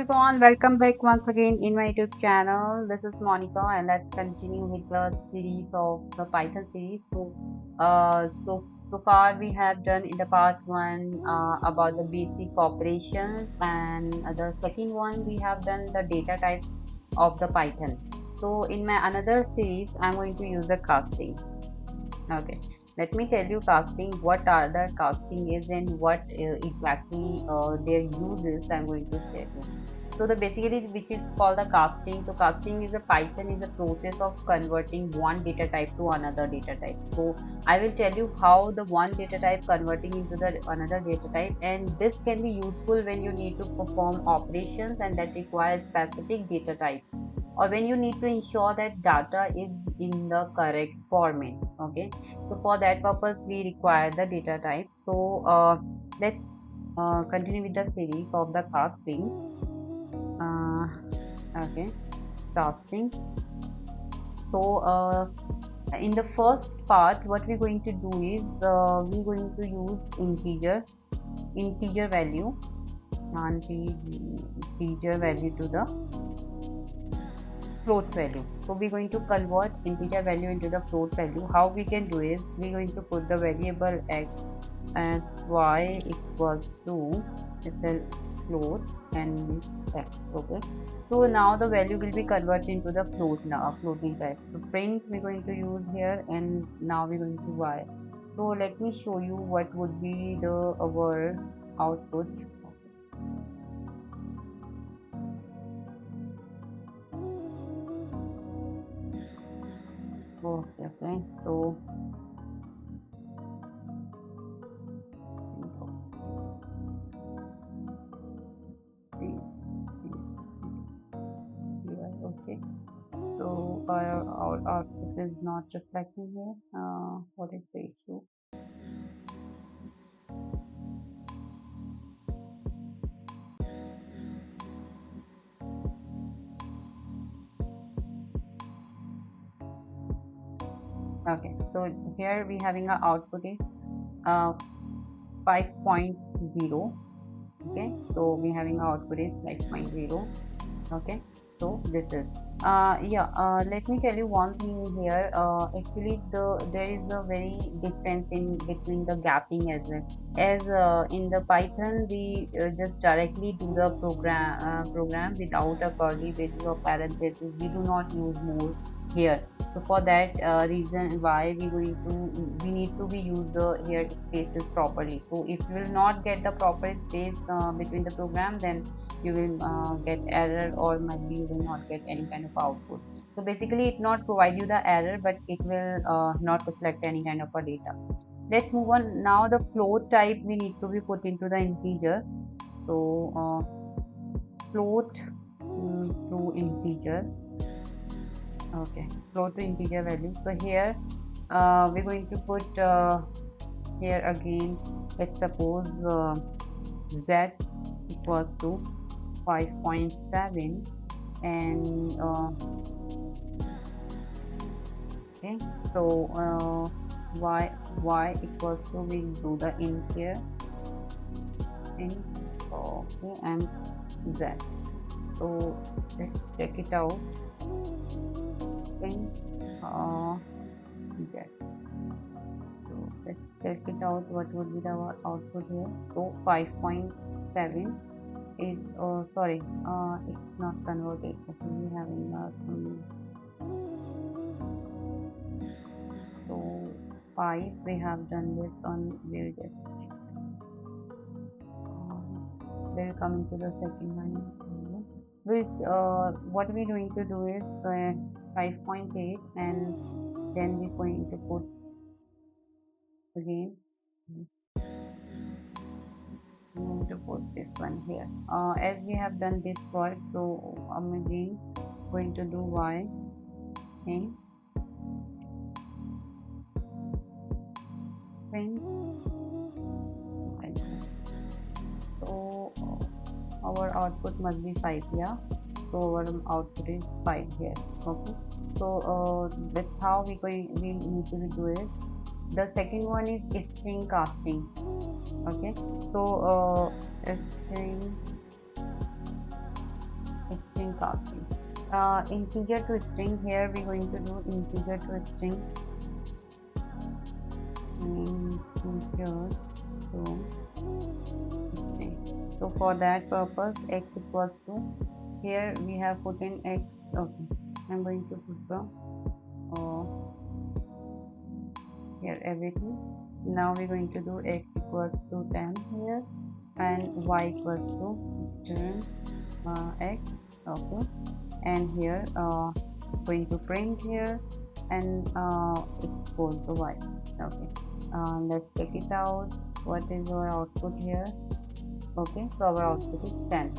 everyone, welcome back once again in my YouTube channel. This is Monica, and let's continue with the series of the Python series. So far we have done in the part one about the basic operations, and the second one we have done the data types of the Python. So in my another series, I'm going to use the casting. Okay, let me tell you casting, what are the casting is and what exactly their uses I'm going to tell you. So the basically which is called the casting. So casting is a Python is a process of converting one data type to another data type. So I will tell you how the one data type converting into the another data type, and this can be useful when you need to perform operations and that requires specific data type, or when you need to ensure that data is in the correct format. Okay, so for that purpose we require the data type. So let's continue with the series of the casting. Okay, casting. So in the first part what we're going to do is we're going to use integer value and integer value to the float value. So we're going to convert integer value into the float value. How we can do is we're going to put the variable x as y equals to the float and x. Okay, so now the value will be converted into the float now, floating type. So print we're going to use here, and now we're going to y. So let me show you what would be the our output. Okay, so okay, so our output is not reflecting here. What is the issue? Okay, so here we having a output is 5.0. Okay, so we having a output is 5.0. Okay, so this is let me tell you one thing here. Actually there is a very difference in between the gapping as well, as in the Python we just directly do the program without a curly braces or parentheses. We do not use more here. So for that reason why we need to be use the here spaces properly. So if you will not get the proper space between the program, then you will get error, or maybe you will not get any kind of output. So basically it not provide you the error, but it will not reflect any kind of a data. Let's move on. Now the float type we need to be put into the integer. So float to integer. Okay, float to integer value. So here we're going to put here again, let's suppose z equals to 5.7, and okay, so y equals to, we do the int here, int, okay, and z. So let's check it out. Int z. So let's check it out, what would be the output here. So 5.7 is sorry, it's not converted. Okay, we having some, so 5 we have done this on, we'll just we'll come into the second line, which what we're going to do is 5.8, and then we're going to put again, I'm going to put this one here. As we have done this work, so I'm again going to do y and print. So our output must be 5, yeah. So our output is 5 here. Okay, so that's how we need to do is. The second one is string casting. Okay, so string string casting. Integer to string, here we're going to do integer to string. Integer to string. So for that purpose, x equals to, here we have put in x. Okay, I'm going to put the here everything. Now we're going to do x equals to 10 here, and y equals to string x. Okay, and here going to print here, and it's equals to y. Okay, let's check it out. What is our output here? Okay, so our output is 10.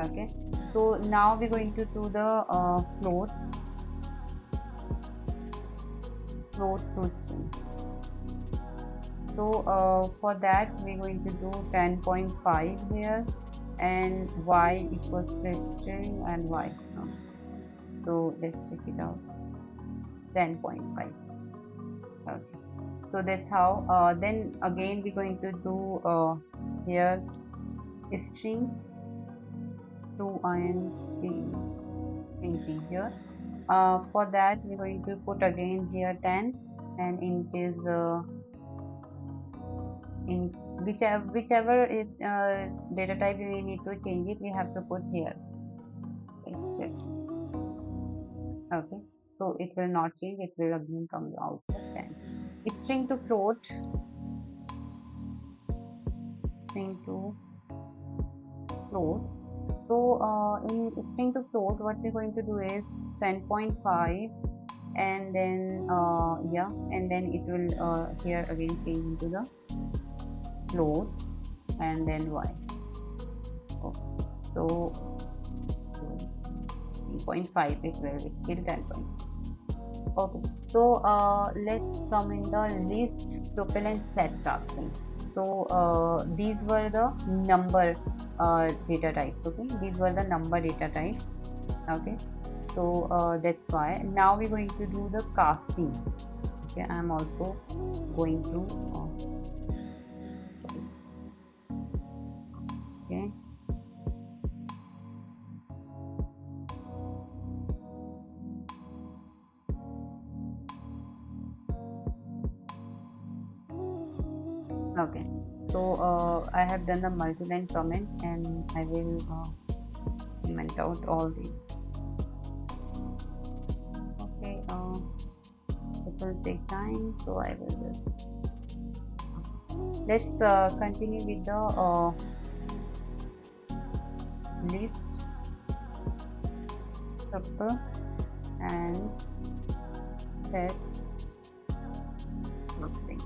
Okay, so now we're going to do the float to string. So for that we're going to do 10.5 here, and y equals to string and y. So let's check it out. 10.5. Okay, so that's how. Then again we're going to do here string to integer. For that we're going to put again here 10, and it is in whichever is data type we need to change it, we have to put here. Let's check. Okay, so it will not change, it will again come out as 10. String to float. String to float. So in string to float, what we're going to do is 10.5, and then yeah, and then it will here again change into the float, and then y. Oh, so 10.5, it will, it's still 10.5. Okay, so let's come in the list, tuple and set casting. So these were the number data types. Okay, these were the number data types. Okay, so that's why now we're going to do the casting. Okay, I'm also going to okay, okay, so I have done the multi-line comment, and I will comment out all these. Okay, it will take time, so I will just let's continue with the list, tuple and set casting.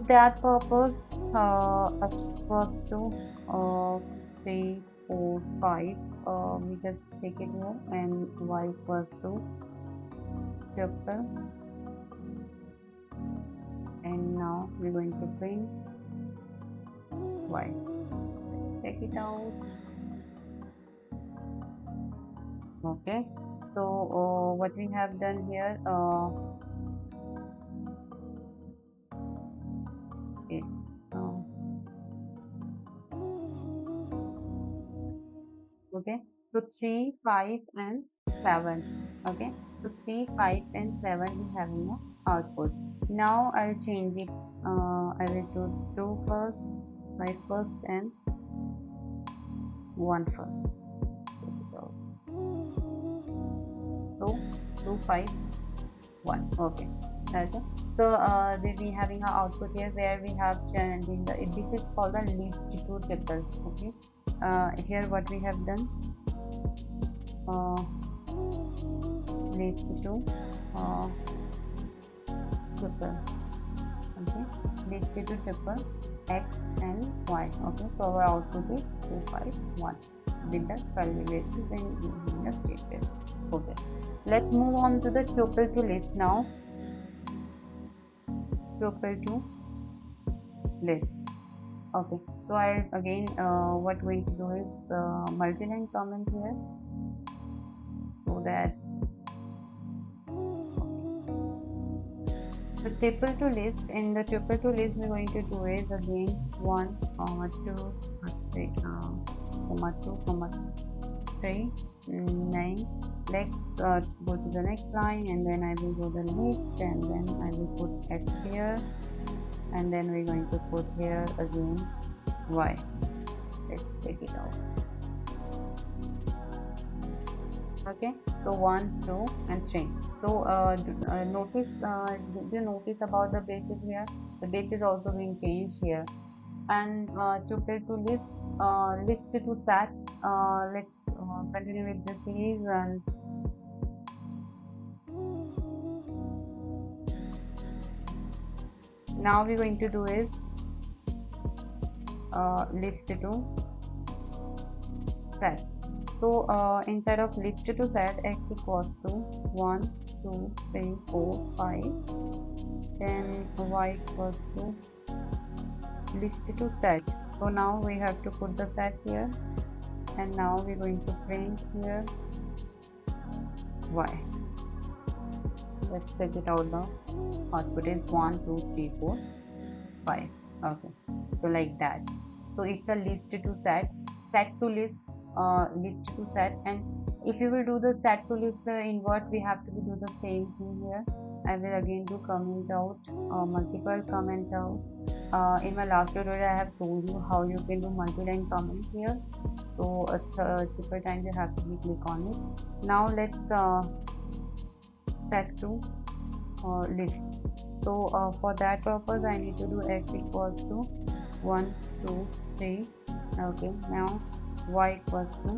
That purpose, x equals to 3, 4, 5. We just take it here, and y equals to tuple, and now we're going to print y. Check it out. Okay, so what we have done here, okay, okay, so 3, 5 and 7. Okay, so 3, 5 and 7 is having a output. Now I'll change it. I will do 2 first, 5 first, and 1 first. So 2, 5, 1. Okay, okay, so we having our output here, where we have changed in the, this is called the list to tuple. Okay, here what we have done, list to tuple. Okay, list to tuple x and y. Okay, so our output is 2, 5, 1 with the curly braces and using the statement. Okay, let's move on to the tuple to list now. Tuple to list. Okay, so I again what we're going to do is multi-line comment here, so that the tuple to list, in the tuple to list we're going to do is again 1, 2, 3, 2, 3 9. Let's go to the next line, and then I will go the list, and then I will put X here, and then we're going to put here again Y. Let's check it out. Okay, so 1 2 and 3. So notice, did you notice about the basis here? The base is also being changed here. And to list to set, let's continue with the series. And now we're going to do is list to set. So inside of list to set, X equals to 1 2 3 4 5, then Y equals to list to set. So now we have to put the set here, and now we're going to print here Y. Let's check it out now. Output is 1 2 3 4 5. Okay, so like that. So it's a list to set, set to list, list to set. And if you will do the set to list, the invert, we have to do the same thing here. I will again do comment out, multiple comment out. In my last tutorial I have told you how you can do multi-line comment here. So triple times you have to click on it. Now let's set to list. So for that purpose I need to do X equals to 1 2 3. Okay, now Y equals to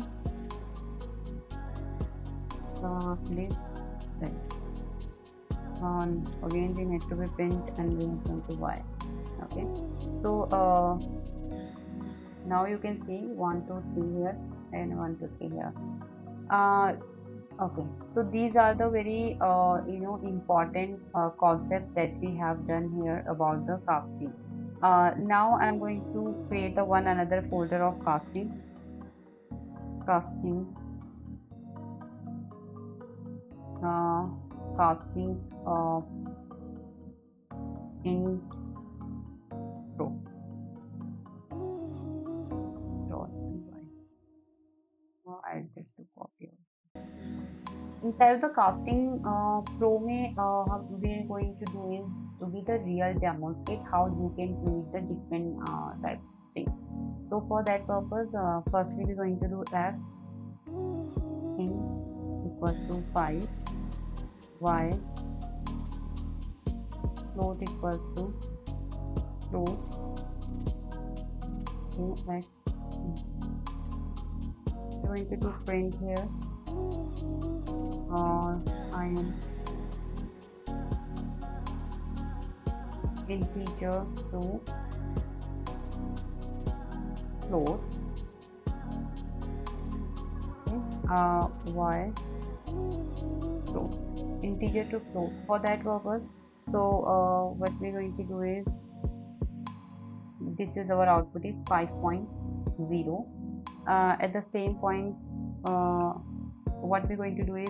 list X. Again we need to be print, and we are going to Y. Okay, so now you can see 1 2 3 here and 1 2 3 here. Okay, so these are the very important concept that we have done here about the casting. Now I'm going to create another folder of casting casting in Pro. I'll just do copy. Inside the casting pro we are going to do is to be the real demonstrate how you can create the different type of state. So for that purpose, firstly we're going to do X in equals to 5, Y float equals to float in X. We're going to do print here. I am integer to float. Okay. Y float, integer to float. For that purpose, so what we're going to do is, this is our output is 5.0. At the same point, what we're going to do is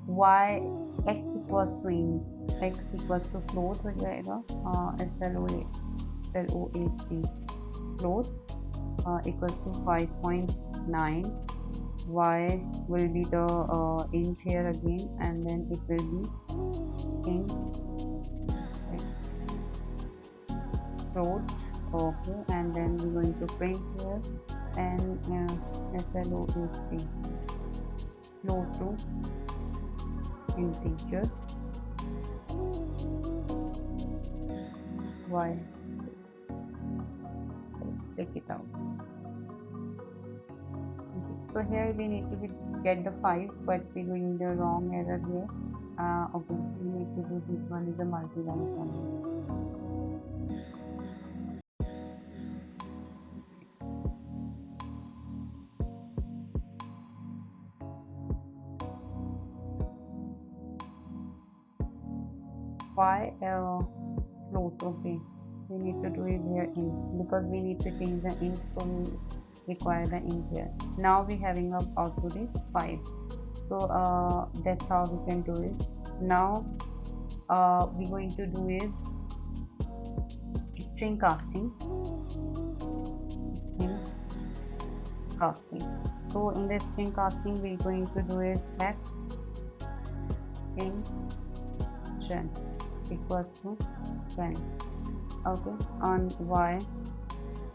y x equals to int, x equals to float हो जाएगा, float equals to 5.9. Y will be the int here again, and then it will be int x float. Okay, and then we're going to print here, and float to integer y. Let's check it out. Okay, so here we need to get the 5, but we're doing the wrong error here. Okay, we need to do this one is a multi-line comment. Y float. Okay, we need to do is here int, because we need to change the int, so we require the int here. Now we having a output is 5. So that's how we can do it. Now we're going to do is string casting. So in the string casting, we're going to do is x in string equals to 10. Okay, on y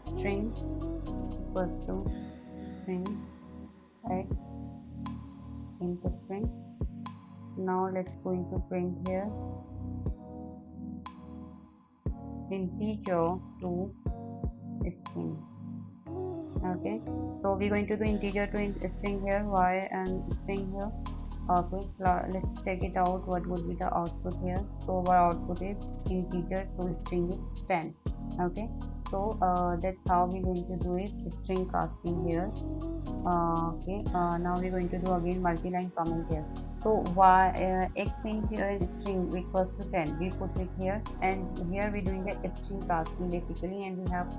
string equals to string x into string. Now let's going to print here integer to string. Okay, so we're going to do integer to string here, y and string here. Okay, let's check it out. What would be the output here? So our output is integer to string is 10. Okay, so that's how we're going to do is string casting here. Okay, now we're going to do again multi-line comment here. So y x integer and string equals to 10, we put it here, and here we're doing the string casting basically, and we have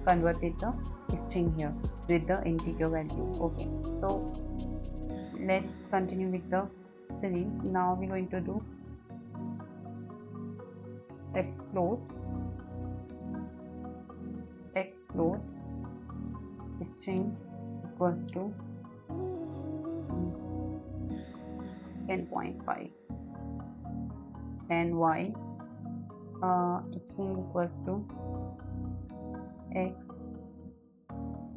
converted the string here with the integer value. Okay, so let's continue with the series. Now we're going to do explode string equals to 10.5 and y string equals to x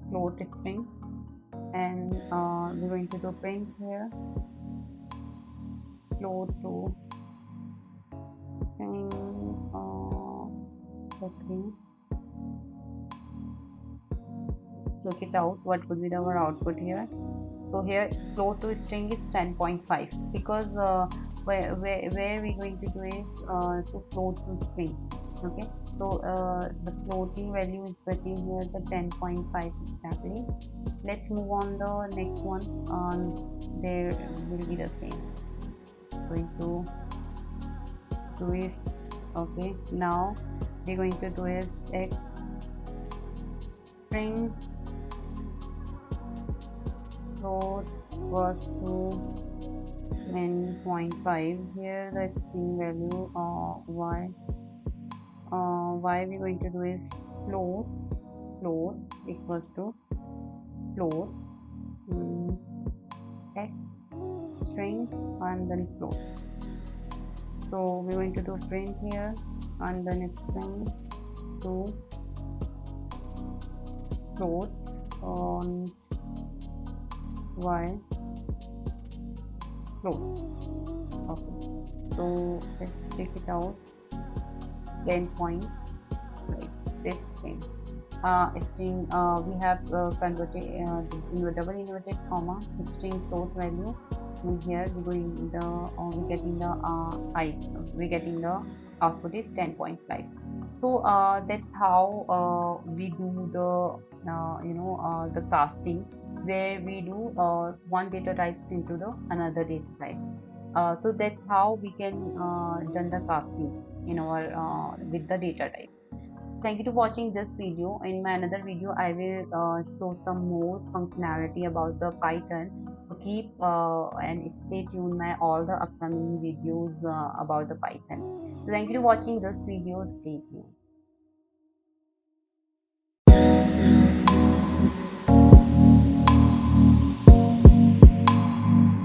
float string, and we're going to do print here float to string. Okay, check it out. What would be our output here? So here float to string is 10.5 because where we're going to do is to float to string. Okay, so the floating value is getting here the 10.5 exactly. Let's move on the next one. There will be the same. Going to do is okay. Now we're going to do is x string float was to 10.5. Here the string value y we're going to do is float equals to float x string and then float. So we're going to do print here and then string to float on y float. Okay, so let's check it out. 10.5 this string string we have converted in double inverted comma string float value, and here we're going the we're getting the we're getting the output is 10.5. So that's how we do the the casting, where we do one data types into the another data types. So that's how we can done the casting in our with the data types. So thank you for watching this video. In my another video I will show some more functionality about the Python. So keep and stay tuned my all the upcoming videos about the Python. So thank you for watching this video. Stay tuned.